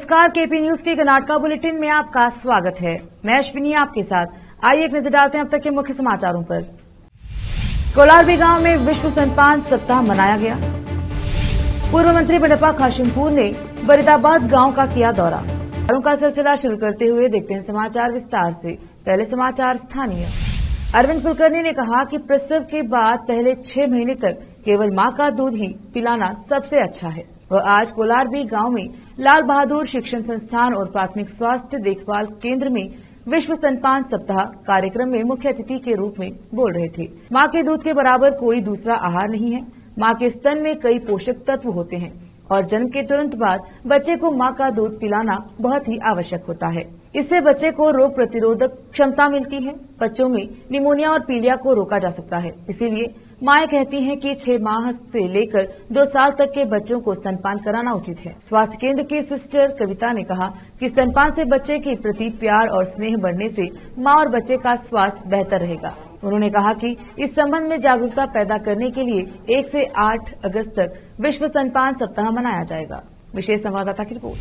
नमस्कार, KP news के Karnataka bulletin में आपका स्वागत है। मैं अश्विनी आपके साथ। आइए एक नजर डालते हैं अब तक के मुख्य समाचारों पर। कोलारबी गांव में विश्व स्तनपान सप्ताह मनाया गया। पूर्व मंत्री बडप्पा खाशेमपुर ने बरीदाबाद गांव का किया दौरा। खबरों का सिलसिला शुरू करते हुए देखते हैं समाचार विस्तार से। पहले समाचार स्थानीय। अरविंद कुलकर्णी ने कहा कि प्रसव के बाद पहले 6 महीने तक केवल मां का दूध ही पिलाना सबसे अच्छा है। वह आज कोलारबी गांव में लाल बहादुर शिक्षण संस्थान और प्राथमिक स्वास्थ्य देखभाल केंद्र में विश्व स्तनपान सप्ताह कार्यक्रम में मुख्य अतिथि के रूप में बोल रहे थे। मां के दूध के बराबर कोई दूसरा आहार नहीं है। मां के स्तन में कई पोषक तत्व होते हैं और जन्म के तुरंत बाद बच्चे को मां का दूध पिलाना बहुत ही आवश्यक होता है। इससे बच्चे को रोग प्रतिरोधक क्षमता मिलती है। बच्चों में निमोनिया और पीलिया को रोका जा सकता है। इसीलिए माएं कहती हैं कि 6 माह से लेकर 2 साल तक के बच्चों को स्तनपान कराना उचित है। स्वास्थ्य केंद्र की सिस्टर कविता ने कहा कि स्तनपान से बच्चे के प्रति प्यार और स्नेह बढ़ने से मां और बच्चे का स्वास्थ्य बेहतर रहेगा। उन्होंने कहा कि इस संबंध में जागरूकता पैदा करने के लिए 1 से 8 अगस्त तक विश्व स्तनपान सप्ताह मनाया जाएगा। विशेष संवाददाता की रिपोर्ट।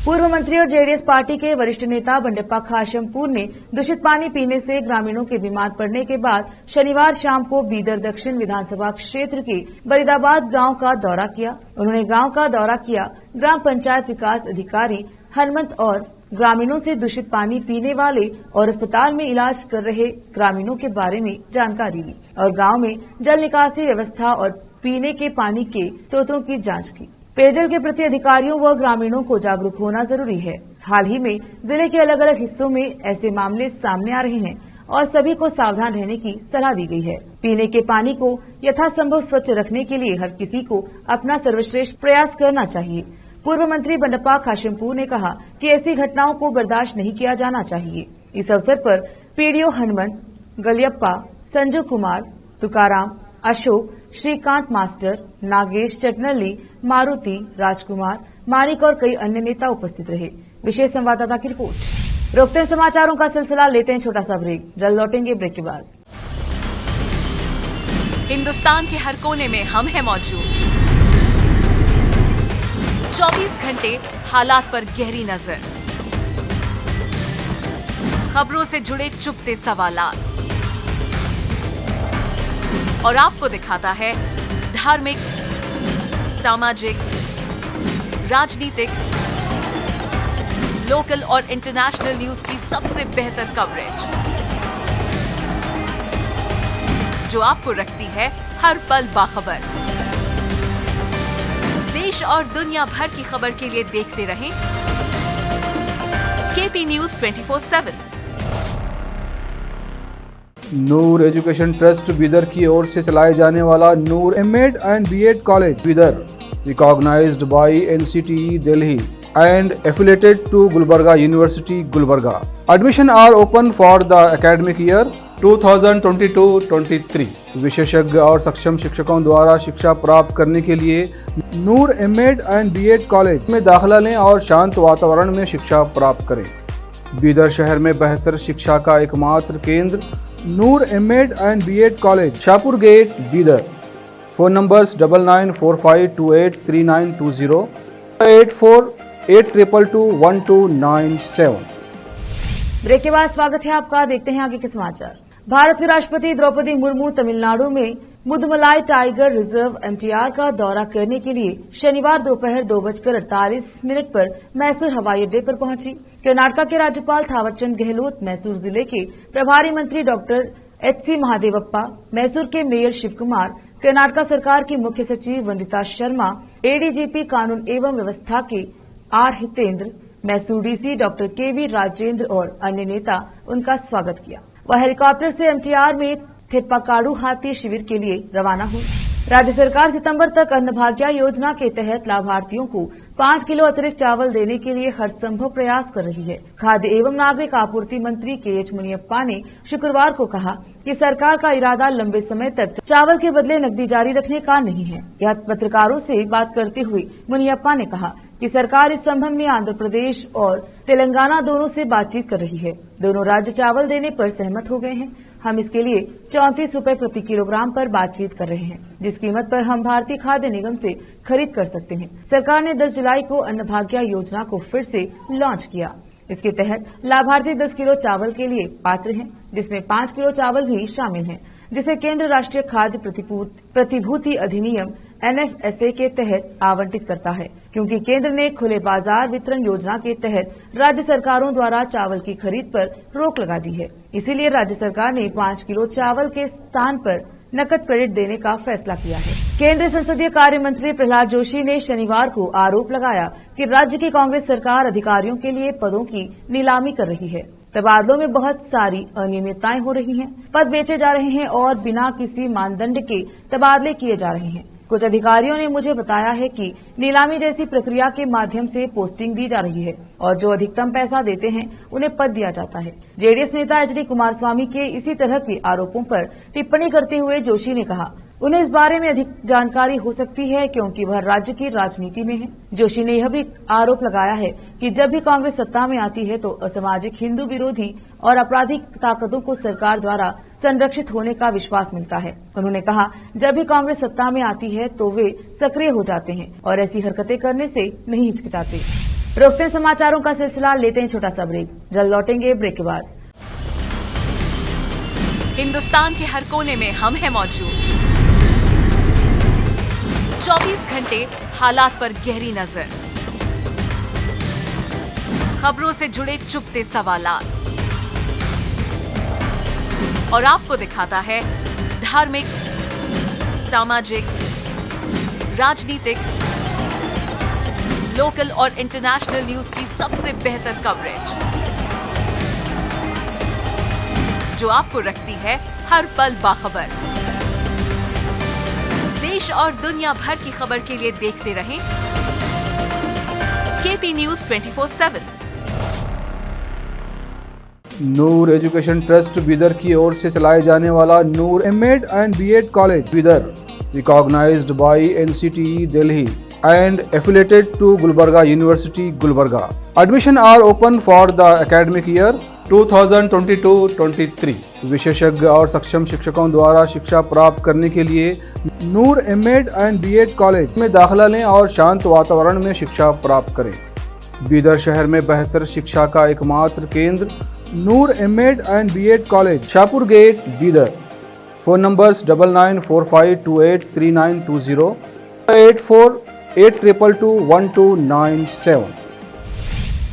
पूर्व मंत्री और जेडीएस पार्टी के वरिष्ठ नेता बडप्पा खाशेमपुर ने दूषित पानी पीने से ग्रामीणों के बीमार पड़ने के बाद शनिवार शाम को बीदर दक्षिण विधानसभा क्षेत्र के बरीदाबाद गांव का दौरा किया। उन्होंने गांव का दौरा किया, ग्राम पंचायत विकास अधिकारी हनुमंत और ग्रामीणों से दूषित पानी पीने वाले और अस्पताल में इलाज कर रहे ग्रामीणों के बारे में जानकारी ली और गांव में जल निकासी व्यवस्था और पीने के पानी के स्रोतों की जांच की। पेयजल के प्रति अधिकारियों व ग्रामीणों को जागरूक होना जरूरी है। हाल ही में जिले के अलग अलग हिस्सों में ऐसे मामले सामने आ रहे हैं और सभी को सावधान रहने की सलाह दी गई है। पीने के पानी को यथासंभव स्वच्छ रखने के लिए हर किसी को अपना सर्वश्रेष्ठ प्रयास करना चाहिए। पूर्व मंत्री बडप्पा खाशेमपुर ने कहा कि ऐसी घटनाओं को बर्दाश्त नहीं किया जाना चाहिए। इस अवसर पर पीडीओ हनुमंत, गलियप्पा, संजू कुमार, तुकाराम, अशोक, श्रीकांत मास्टर, नागेश चटनल्ली, मारुति, राजकुमार, मानिक और कई अन्य नेता उपस्थित रहे। विशेष संवाददाता की रिपोर्ट। रोकते हैं समाचारों का सिलसिला, लेते हैं छोटा सा ब्रेक। जल्द लौटेंगे ब्रेक के बाद। हिंदुस्तान के हर कोने में हम हैं मौजूद। 24 घंटे हालात पर गहरी नजर, खबरों से जुड़े चुपते सवालात और आपको दिखाता है धार्मिक, सामाजिक, राजनीतिक, लोकल और इंटरनेशनल न्यूज की सबसे बेहतर कवरेज जो आपको रखती है हर पल बाखबर। देश और दुनिया भर की खबर के लिए देखते रहें केपी न्यूज 24/7। नूर एजुकेशन ट्रस्ट बीदर की ओर से चलाए जाने वाला Noor MEd and BEd college Bidar, recognised by NCTE Delhi and affiliated to Gulbarga University, Gulbarga. Admission are open for the academic year 2022-23. विशेषज्ञ और सक्षम शिक्षकों द्वारा शिक्षा प्राप्त करने के लिए नूर एमएड एंड बीएड कॉलेज में दाखिला लें और शांत वातावरण में शिक्षा प्राप्त करें। बीदर शहर में बेहतर शिक्षा का एकमात्र केंद्र Noor MEd and BEd college, Shahpur gate, Bidar. Phone numbers 9945283920, 8482221297। Break के बाद स्वागत है आपका। देखते हैं आगे के समाचार। भारत की राष्ट्रपति द्रौपदी मुर्मू तमिलनाडु में मुदुमलाई टाइगर रिजर्व एनटीआर का दौरा करने के लिए शनिवार दोपहर 2:48 पर मैसूर हवाई अड्डे पर पहुंची। कर्नाटका के राज्यपाल थावरचंद गहलोत, मैसूर जिले के प्रभारी मंत्री डॉक्टर एचसी महादेवप्पा, मैसूर के मेयर शिव कुमार, कर्नाटका सरकार की मुख्य सचिव वंदिता शर्मा, एडीजीपी कानून एवं व्यवस्था के R Hitendra, Mysore DC doctor KV Rajendra और अन्य नेता उनका स्वागत किया। वह हेलीकॉप्टर से एनटीआर में थेप्पाकाडू हाथी शिविर के लिए रवाना हुई। राज्य सरकार सितंबर तक अन्नभाग्य योजना के तहत लाभार्थियों को 5 किलो अतिरिक्त चावल देने के लिए हर संभव प्रयास कर रही है। खाद्य एवं नागरिक आपूर्ति मंत्री के.एच. मुनियप्पा ने शुक्रवार को कहा कि सरकार का इरादा लंबे समय तक चावल के बदले नकदी जारी रखने का नहीं है। यह पत्रकारों से बात करते हुए मुनियप्पा ने कहा कि सरकार इस संबंध में आंध्र प्रदेश और तेलंगाना दोनों से बातचीत कर रही है। दोनों राज्य चावल देने पर सहमत हो गए हैं। हम इसके लिए 34 रुपए प्रति किलोग्राम पर बातचीत कर रहे हैं, जिस कीमत पर हम भारतीय खाद्य निगम से खरीद कर सकते हैं। सरकार ने 10 जुलाई को अन्नभाग्य योजना को फिर से लॉन्च किया। इसके तहत लाभार्थी 10 किलो चावल के लिए पात्र हैं, जिसमें 5 किलो चावल भी शामिल हैं, जिसे केंद्र राष्ट्रीय खाद्य प्रतिभूति अधिनियम NFSA के तहत आवंटित करता है, क्योंकि केंद्र ने खुले बाजार वितरण योजना के तहत राज्य सरकारों द्वारा चावल की खरीद पर रोक लगा दी है। इसीलिए राज्य सरकार ने 5 किलो चावल के स्थान पर नकद क्रेडिट देने का फैसला किया है। केंद्रीय संसदीय कार्य मंत्री प्रहलाद जोशी ने शनिवार को आरोप लगाया कि राज्य की कांग्रेस सरकार अधिकारियों के लिए पदों की नीलामी कर रही है। तबादलों में बहुत सारी अनियमितताएं हो रही हैं, पद बेचे जा रहे हैं और बिना किसी मानदंड के तबादले किए जा रहे हैं। कुछ अधिकारियों ने मुझे बताया है कि नीलामी जैसी प्रक्रिया के माध्यम से पोस्टिंग दी जा रही है और जो अधिकतम पैसा देते हैं उन्हें पद दिया जाता है। जेडीएस नेता HD कुमारस्वामी के इसी तरह के आरोपों पर टिप्पणी करते हुए जोशी ने कहा, उन्हें इस बारे में अधिक जानकारी हो सकती है क्योंकि वह राज्य की राजनीति में है। जोशी ने यह भी आरोप लगाया है कि जब भी कांग्रेस सत्ता में आती है तो असामाजिक, हिंदू विरोधी और आपराधिक ताकतों को सरकार द्वारा संरक्षित होने का विश्वास मिलता है। उन्होंने कहा, जब भी कांग्रेस सत्ता में आती है तो वे सक्रिय हो जाते हैं और ऐसी हरकतें करने से नहीं हिचकिचाते। रोकते हैं समाचारों का सिलसिला, लेते हैं छोटा सा ब्रेक, जल्द लौटेंगे ब्रेक के बाद। हिंदुस्तान के हर कोने में हम हैं मौजूद। 24 घंटे हालात पर गहरी नजर, खबरों से जुड़े चुपते सवालात और आपको दिखाता है धार्मिक, सामाजिक, राजनीतिक, लोकल और इंटरनेशनल न्यूज की सबसे बेहतर कवरेज, जो आपको रखती है हर पल बाखबर। देश और दुनिया भर की खबर के लिए देखते रहें KP News 24/7। Noor education trust Bidar की ओर से चलाए जाने वाला Noor MEd and BEd college Bidar, recognised by NCTE Delhi and affiliated to Gulbarga University, Gulbarga. Admission are open for the academic year 2022-23. विशेषज्ञ और सक्षम शिक्षकों द्वारा शिक्षा प्राप्त करने के लिए नूर एमएड एंड बीएड कॉलेज में दाखिला लें और शांत वातावरण में शिक्षा प्राप्त करें। बीदर शहर में बेहतर शिक्षा का एकमात्र केंद्र Noor MEd and BEd college, Shahpur gate, Bidar. Phone numbers 9945283920, 8482221297।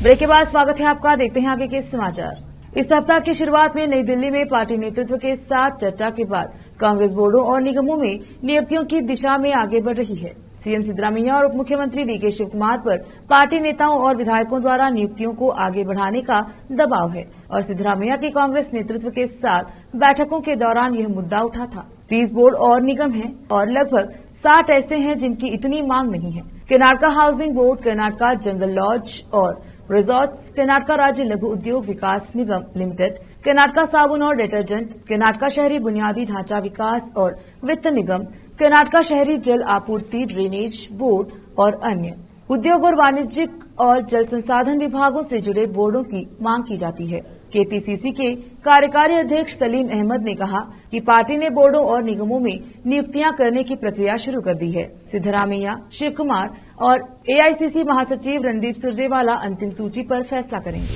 Break के बाद स्वागत है आपका, देखते हैं आगे के समाचार। इस सप्ताह की शुरुआत में नई दिल्ली में पार्टी नेतृत्व के साथ चर्चा के बाद कांग्रेस बोर्डों और निगमों में नियुक्तियों की दिशा में आगे बढ़ रही है। सीएम सिद्धरामैया और उप मुख्यमंत्री DK शिवकुमार पर पार्टी नेताओं और विधायकों द्वारा नियुक्तियों को आगे बढ़ाने का दबाव है और सिद्धरामैया के कांग्रेस नेतृत्व के साथ बैठकों के दौरान यह मुद्दा उठा था। 30 बोर्ड और निगम हैं और लगभग 60 ऐसे हैं जिनकी इतनी मांग नहीं है। कर्नाटका हाउसिंग बोर्ड, कर्नाटका जंगल लॉज और रिजॉर्ट्स, कर्नाटका राज्य लघु उद्योग विकास निगम लिमिटेड, कर्नाटका साबुन और डिटर्जेंट, कर्नाटका शहरी बुनियादी ढांचा विकास और वित्त निगम, कर्नाटका शहरी जल आपूर्ति ड्रेनेज बोर्ड और अन्य उद्योग और वाणिज्यिक और जल संसाधन विभागों से जुड़े बोर्डों की मांग की जाती है। KPCC के कार्यकारी अध्यक्ष सलीम अहमद ने कहा कि पार्टी ने बोर्डों और निगमों में नियुक्तियां करने की प्रक्रिया शुरू कर दी है। सिद्धरामैया, शिवकुमार और AICC महासचिव रणदीप सुरजेवाला अंतिम सूची पर फैसला करेंगे।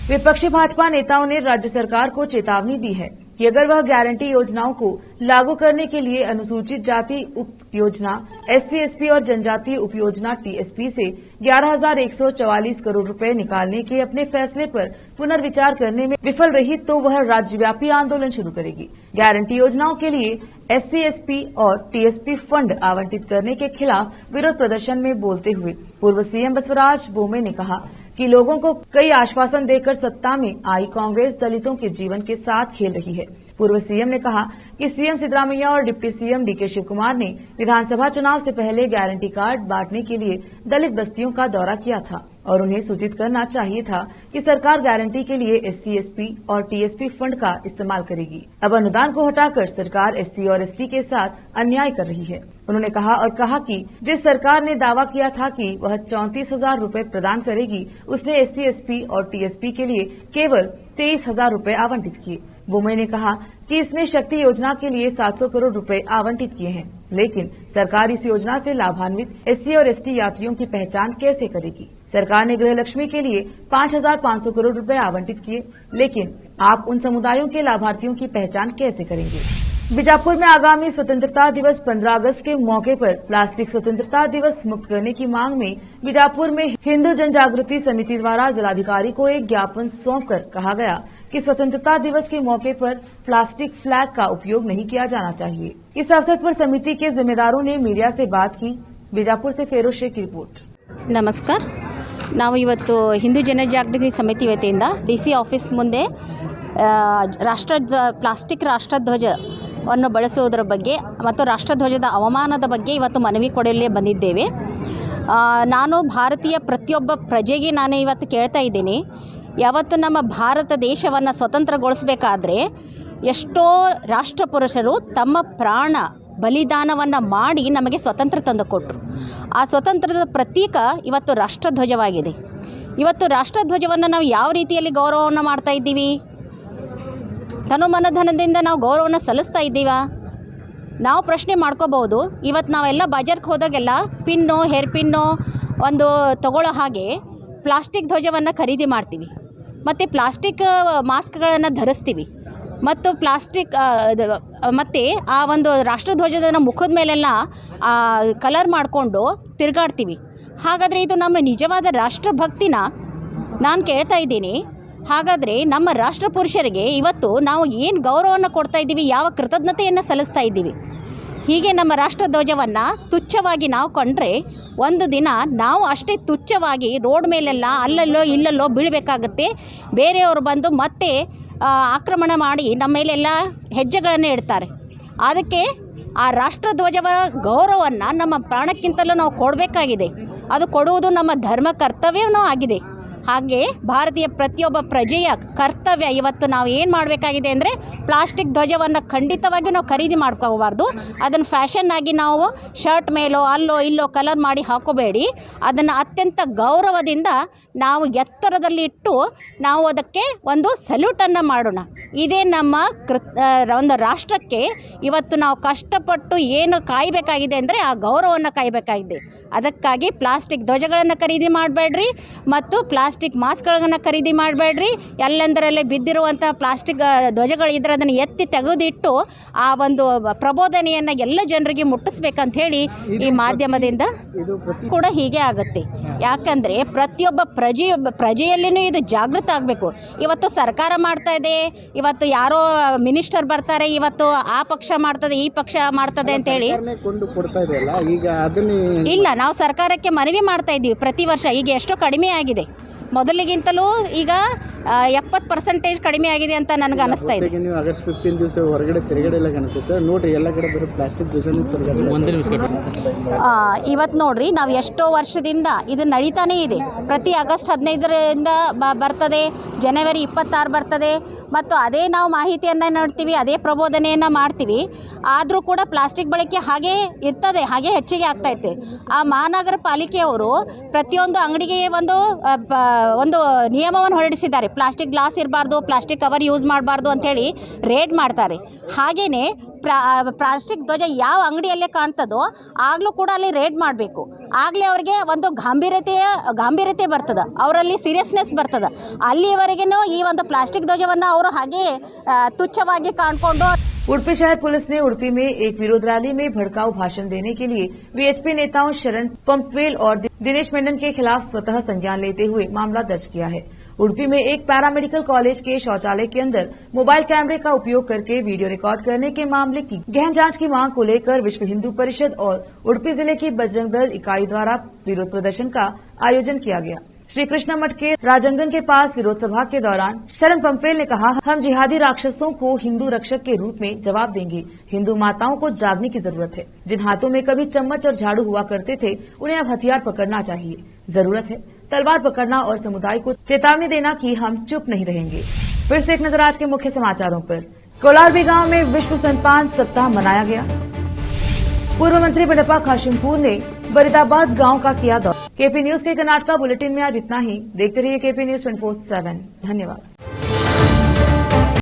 विपक्षी भाजपा नेताओं ने राज्य सरकार को चेतावनी दी है कि अगर वह गारंटी योजनाओं को लागू करने के लिए अनुसूचित जाति उप योजना SC/ST और जनजातीय उप योजना TSP से 11,144 करोड़ रुपए निकालने के अपने फैसले पर पुनर्विचार करने में विफल रही तो वह राज्यव्यापी आंदोलन शुरू करेगी। गारंटी योजनाओं के लिए SC/ST और TSP फंड आवंटित करने के खिलाफ विरोध प्रदर्शन में बोलते हुए पूर्व CM बसवराज बोम्मे ने कहा कि लोगों को कई आश्वासन देकर सत्ता में आई कांग्रेस दलितों के जीवन के साथ खेल रही है। पूर्व CM ने कहा कि CM सिद्धरामैया और डिप्टी CM DK शिवकुमार ने विधानसभा चुनाव से पहले गारंटी कार्ड बांटने के लिए दलित बस्तियों का दौरा किया था और उन्हें सूचित करना चाहिए था कि सरकार गारंटी के लिए SC/ST और TSP फंड का इस्तेमाल करेगी। अब अनुदान को हटाकर सरकार SC और ST के साथ अन्याय कर रही है। उन्होंने कहा कि जिस सरकार ने दावा किया था कि वह 34,000 रूपए प्रदान करेगी, उसने SC/ST और TSP के लिए केवल 23,000 रूपए आवंटित किए। बोम्मे ने कहा कि इसने शक्ति योजना के लिए 700 करोड़ रुपए आवंटित किए हैं। लेकिन सरकार इस योजना से लाभान्वित एससी और एसटी यात्रियों की पहचान कैसे करेगी? सरकार ने गृह लक्ष्मी के लिए 5,500 करोड़ रुपए आवंटित किए, लेकिन आप उन समुदायों के लाभार्थियों की पहचान कैसे करेंगे? बीजापुर में आगामी स्वतंत्रता दिवस 15 अगस्त के मौके पर प्लास्टिक स्वतंत्रता दिवस मुक्त करने की मांग में बीजापुर में हिंदू जन जागृति समिति द्वारा जिलाधिकारी को एक ज्ञापन सौंपकर कहा गया कि स्वतंत्रता दिवस के मौके पर प्लास्टिक फ्लैग का उपयोग नहीं किया जाना चाहिए। इस अवसर पर समिति के जिम्मेदारों ने मीडिया से बात की। बीजापुर से फेरोज शेख की रिपोर्ट। ನಮಸ್ಕಾರ. ನಾವು ಇವತ್ತು ಹಿಂದೂ ಜನಜಾಗೃತಿ ಸಮಿತಿ ವತಿಯಿಂದ DC ಆಫೀಸ್ ಮುಂದೆ ಪ್ಲಾಸ್ಟಿಕ್ ರಾಷ್ಟ್ರಧ್ವಜವನ್ನು ಬಳಸುವುದರ ಬಗ್ಗೆ ಮತ್ತು ರಾಷ್ಟ್ರಧ್ವಜದ ಅವಮಾನದ ಬಗ್ಗೆ ಇವತ್ತು ಮನವಿ ಕೊಡಲು ಬಂದಿದ್ದೇವೆ. ನಾನು ಭಾರತೀಯ ಪ್ರತಿಯೊಬ್ಬ ಪ್ರಜೆಗೆ ನಾನು ಇವತ್ತು ಕೇಳ್ತಾ ಇದ್ದೀನಿ, ಯಾವತ್ತು ನಮ್ಮ ಭಾರತ ದೇಶವನ್ನು ಸ್ವತಂತ್ರಗೊಳಿಸಬೇಕಾದ್ರೆ ಎಷ್ಟೋ ರಾಷ್ಟ್ರಪುರುಷರು ತಮ್ಮ ಪ್ರಾಣ ಬಲಿದಾನವನ್ನು ಮಾಡಿ ನಮಗೆ ಸ್ವತಂತ್ರ ತಂದುಕೊಟ್ರು. ಆ ಸ್ವತಂತ್ರದ ಪ್ರತೀಕ ಇವತ್ತು ರಾಷ್ಟ್ರಧ್ವಜವಾಗಿದೆ. ಇವತ್ತು ರಾಷ್ಟ್ರಧ್ವಜವನ್ನು ನಾವು ಯಾವ ರೀತಿಯಲ್ಲಿ ಗೌರವವನ್ನು ಮಾಡ್ತಾ ಇದ್ದೀವಿ? ತನುಮನಧನದಿಂದ ನಾವು ಗೌರವವನ್ನು ಸಲ್ಲಿಸ್ತಾ ಇದ್ದೀವಾ? ನಾವು ಪ್ರಶ್ನೆ ಮಾಡ್ಕೋಬಹುದು. ಇವತ್ತು ನಾವೆಲ್ಲ ಬಜಾರ್ಗೆ ಹೋದಾಗೆಲ್ಲ ಪಿನ್ನು, ಹೇರ್ ಪಿನ್ನು ಒಂದು ತಗೊಳ್ಳೋ ಹಾಗೆ ಪ್ಲಾಸ್ಟಿಕ್ ಧ್ವಜವನ್ನು ಖರೀದಿ ಮಾಡ್ತೀವಿ ಮತ್ತು ಪ್ಲಾಸ್ಟಿಕ್ ಮಾಸ್ಕ್ಗಳನ್ನು ಧರಿಸ್ತೀವಿ ಮತ್ತು ಪ್ಲಾಸ್ಟಿಕ್ ಮತ್ತು ಆ ಒಂದು ರಾಷ್ಟ್ರಧ್ವಜದ ಮುಖದ ಮೇಲೆಲ್ಲ ಕಲರ್ ಮಾಡಿಕೊಂಡು ತಿರುಗಾಡ್ತೀವಿ. ಹಾಗಾದರೆ ಇದು ನಮ್ಮ ನಿಜವಾದ ರಾಷ್ಟ್ರಭಕ್ತಿನ ನಾನು ಕೇಳ್ತಾ ಇದ್ದೀನಿ. ಹಾಗಾದರೆ ನಮ್ಮ ರಾಷ್ಟ್ರಪುರುಷರಿಗೆ ಇವತ್ತು ನಾವು ಏನು ಗೌರವವನ್ನು ಕೊಡ್ತಾ ಇದ್ದೀವಿ, ಯಾವ ಕೃತಜ್ಞತೆಯನ್ನು ಸಲ್ಲಿಸ್ತಾ ಇದ್ದೀವಿ? ಹೀಗೆ ನಮ್ಮ ರಾಷ್ಟ್ರಧ್ವಜವನ್ನು ತುಚ್ಛವಾಗಿ ನಾವು ಕಂಡ್ರೆ ಒಂದು ದಿನ ನಾವು ಅಷ್ಟೇ ತುಚ್ಛವಾಗಿ ರೋಡ್ ಮೇಲೆಲ್ಲ ಅಲ್ಲಲ್ಲೋ ಇಲ್ಲಲ್ಲೋ ಬೀಳಬೇಕಾಗತ್ತೆ. ಬೇರೆಯವರು ಬಂದು ಮತ್ತೆ ಆಕ್ರಮಣ ಮಾಡಿ ನಮ್ಮ ಮೇಲೆಲ್ಲ ಹೆಜ್ಜೆಗಳನ್ನು ಇಡ್ತಾರೆ. ಅದಕ್ಕೆ ಆ ರಾಷ್ಟ್ರಧ್ವಜವ ಗೌರವವನ್ನು ನಮ್ಮ ಪ್ರಾಣಕ್ಕಿಂತಲೂ ನಾವು ಕೊಡಬೇಕಾಗಿದೆ. ಅದು ಕೊಡುವುದು ನಮ್ಮ ಧರ್ಮ ಕರ್ತವ್ಯವೂ ಆಗಿದೆ. ಹಾಗೆ ಭಾರತೀಯ ಪ್ರತಿಯೊಬ್ಬ ಪ್ರಜೆಯ ಕರ್ತವ್ಯ ಇವತ್ತು ನಾವು ಏನು ಮಾಡಬೇಕಾಗಿದೆ ಅಂದರೆ ಪ್ಲಾಸ್ಟಿಕ್ ಧ್ವಜವನ್ನು ಖಂಡಿತವಾಗಿಯೂ ನಾವು ಖರೀದಿ ಮಾಡ್ಕೋಬಾರ್ದು. ಅದನ್ನು ಫ್ಯಾಷನ್ನಾಗಿ ನಾವು ಶರ್ಟ್ ಮೇಲೋ ಅಲ್ಲೋ ಇಲ್ಲೋ ಕಲರ್ ಮಾಡಿ ಹಾಕೋಬೇಡಿ. ಅದನ್ನು ಅತ್ಯಂತ ಗೌರವದಿಂದ ನಾವು ಎತ್ತರದಲ್ಲಿ ಇಟ್ಟು ನಾವು ಅದಕ್ಕೆ ಒಂದು ಸಲ್ಯೂಟನ್ನು ಮಾಡೋಣ. ಇದೇ ನಮ್ಮ ಒಂದು ರಾಷ್ಟ್ರಕ್ಕೆ ಇವತ್ತು ನಾವು ಕಷ್ಟಪಟ್ಟು ಏನು ಕಾಯಬೇಕಾಗಿದೆ ಅಂದರೆ ಆ ಗೌರವವನ್ನು ಕಾಯಬೇಕಾಗಿದೆ. ಅದಕ್ಕಾಗಿ ಪ್ಲಾಸ್ಟಿಕ್ ಧ್ವಜಗಳನ್ನು ಖರೀದಿ ಮಾಡಬೇಡ್ರಿ ಮತ್ತು ಪ್ಲಾಸ್ಟಿಕ್ ಮಾಸ್ಕ್ಗಳನ್ನು ಖರೀದಿ ಮಾಡಬೇಡ್ರಿ. ಎಲ್ಲೆಂದರಲ್ಲೇ ಬಿದ್ದಿರುವಂಥ ಪ್ಲಾಸ್ಟಿಕ್ ಧ್ವಜಗಳು ಇದ್ದರೆ ಅದನ್ನು ಎತ್ತಿ ತೆಗೆದಿಟ್ಟು ಆ ಒಂದು ಪ್ರಬೋಧನೆಯನ್ನು ಎಲ್ಲ ಜನರಿಗೆ ಮುಟ್ಟಿಸ್ಬೇಕಂತ ಹೇಳಿ ಈ ಮಾಧ್ಯಮದಿಂದ ಕೂಡ ಹೀಗೆ ಆಗುತ್ತೆ. ಯಾಕಂದರೆ ಪ್ರತಿಯೊಬ್ಬ ಪ್ರಜೆಯಲ್ಲಿನೂ ಇದು ಜಾಗೃತ ಆಗಬೇಕು. ಇವತ್ತು ಸರ್ಕಾರ ಮಾಡ್ತಾ ಇದೆ, ಇವತ್ತು ಯಾರೋ ಮಿನಿಸ್ಟರ್ ಬರ್ತಾರೆ, ಇವತ್ತು ಆ ಪಕ್ಷ ಮಾಡ್ತದೆ ಈ ಪಕ್ಷ ಮಾಡ್ತದೆ ಅಂತೇಳಿ ಇಲ್ಲ, ನಾವು ಸರ್ಕಾರಕ್ಕೆ ಮನವಿ ಮಾಡ್ತಾ ಇದ್ದೀವಿ ಪ್ರತಿ ವರ್ಷ. ಈಗ ಎಷ್ಟೋ ಕಡಿಮೆ ಆಗಿದೆ, ಮೊದಲಿಗಿಂತಲೂ ಈಗ 70% ಕಡಿಮೆ ಆಗಿದೆ ಅಂತ ನನಗೆ ಅನಿಸ್ತಾ ಇದೆ. ನೀವು ಆಗಸ್ಟ್ 15 ದಿವಸ ಹೊರಗಡೆ ತಿರುಗಡೆ ಎಲ್ಲ ಅನಿಸುತ್ತೆ ನೋಡ್ರಿ, ಎಲ್ಲ ಕಡೆ ಬರೋ ಪ್ಲಾಸ್ಟಿಕ್ ಇವತ್ತು ನೋಡ್ರಿ, ನಾವು ಎಷ್ಟೋ ವರ್ಷದಿಂದ ಇದು ನಡೀತಾನೇ ಇದೆ. ಪ್ರತಿ ಆಗಸ್ಟ್ 15ರಿಂದ ಬರ್ತದೆ, ಜನವರಿ 26 ಬರ್ತದೆ ಮತ್ತು ಅದೇ ನಾವು ಮಾಹಿತಿಯನ್ನು ನೋಡ್ತೀವಿ, ಅದೇ ಪ್ರಬೋಧನೆಯನ್ನು ಮಾಡ್ತೀವಿ. ಆದರೂ ಕೂಡ ಪ್ಲಾಸ್ಟಿಕ್ ಬಳಕೆ ಹಾಗೇ ಇರ್ತದೆ, ಹಾಗೆ ಹೆಚ್ಚಿಗೆ ಆಗ್ತಾ ಇರ್ತದೆ. ಆ ಮಹಾನಗರ ಪಾಲಿಕೆಯವರು ಪ್ರತಿಯೊಂದು ಅಂಗಡಿಗೆ ಒಂದು ನಿಯಮವನ್ನು ಹೊರಡಿಸಿದ್ದಾರೆ. ಪ್ಲಾಸ್ಟಿಕ್ ಗ್ಲಾಸ್ ಇರಬಾರ್ದು, ಪ್ಲಾಸ್ಟಿಕ್ ಕವರ್ ಯೂಸ್ ಮಾಡಬಾರ್ದು ಅಂಥೇಳಿ ರೇಡ್ ಮಾಡ್ತಾರೆ. ಹಾಗೆಯೇ ಪ್ಲಾಸ್ಟಿಕ್ ಧ್ವಜ ಯಾವ ಅಂಗಡಿಯಲ್ಲೇ ಕಾಣ್ತದೋ ಆಗಲೂ ಕೂಡ ಅಲ್ಲಿ ರೇಡ್ ಮಾಡಬೇಕು. ಆಗಲೇ ಅವರಿಗೆ ಒಂದು ಗಾಂಭೀರ್ಯತೆ ಬರ್ತದೆ, ಅವರಲ್ಲಿ ಸೀರಿಯಸ್ನೆಸ್ ಬರ್ತದೆ. ಅಲ್ಲಿವರೆಗೂ ಈ ಒಂದು ಪ್ಲಾಸ್ಟಿಕ್ ಧ್ವಜವನ್ನು ಅವರು ಹಾಗೆ ತುಚ್ಛವಾಗಿ ಕಾಣ್ಕೊಂಡು. उडुपी शहर पुलिस ने उडुपी में एक विरोध रैली में भड़काऊ भाषण देने के लिए वीएचपी नेताओं शरण पंपवेल और दिनेश मेनन के खिलाफ स्वतः संज्ञान लेते हुए मामला दर्ज किया है। उडुपी में एक पैरामेडिकल कॉलेज के शौचालय के अंदर मोबाइल कैमरे का उपयोग करके वीडियो रिकॉर्ड करने के मामले की गहन जांच की मांग को लेकर विश्व हिंदू परिषद और उडुपी जिले की बजरंग दल इकाई द्वारा विरोध प्रदर्शन का आयोजन किया गया। श्री कृष्णा मठ के राजंगन के पास विरोध सभा के दौरान शरण पंपवेल ने कहा, हम जिहादी राक्षसों को हिंदू रक्षक के रूप में जवाब देंगे। हिंदू माताओं को जागने की जरूरत है। जिन हाथों में कभी चम्मच और झाड़ू हुआ करते थे, उन्हें अब हथियार पकड़ना चाहिए। जरूरत है तलवार पकड़ना और समुदाय को चेतावनी देना कि हम चुप नहीं रहेंगे। फिर से एक नजर आज के मुख्य समाचारों पर। कोलारबी गांव में विश्व स्तनपान सप्ताह मनाया गया। पूर्व मंत्री बडप्पा खाशिमपुर ने बरीदाबाद गांव का किया दौरा। केपी न्यूज के कर्नाटका बुलेटिन में आज इतना ही। देखते रहिए केपी न्यूज 24/7। धन्यवाद।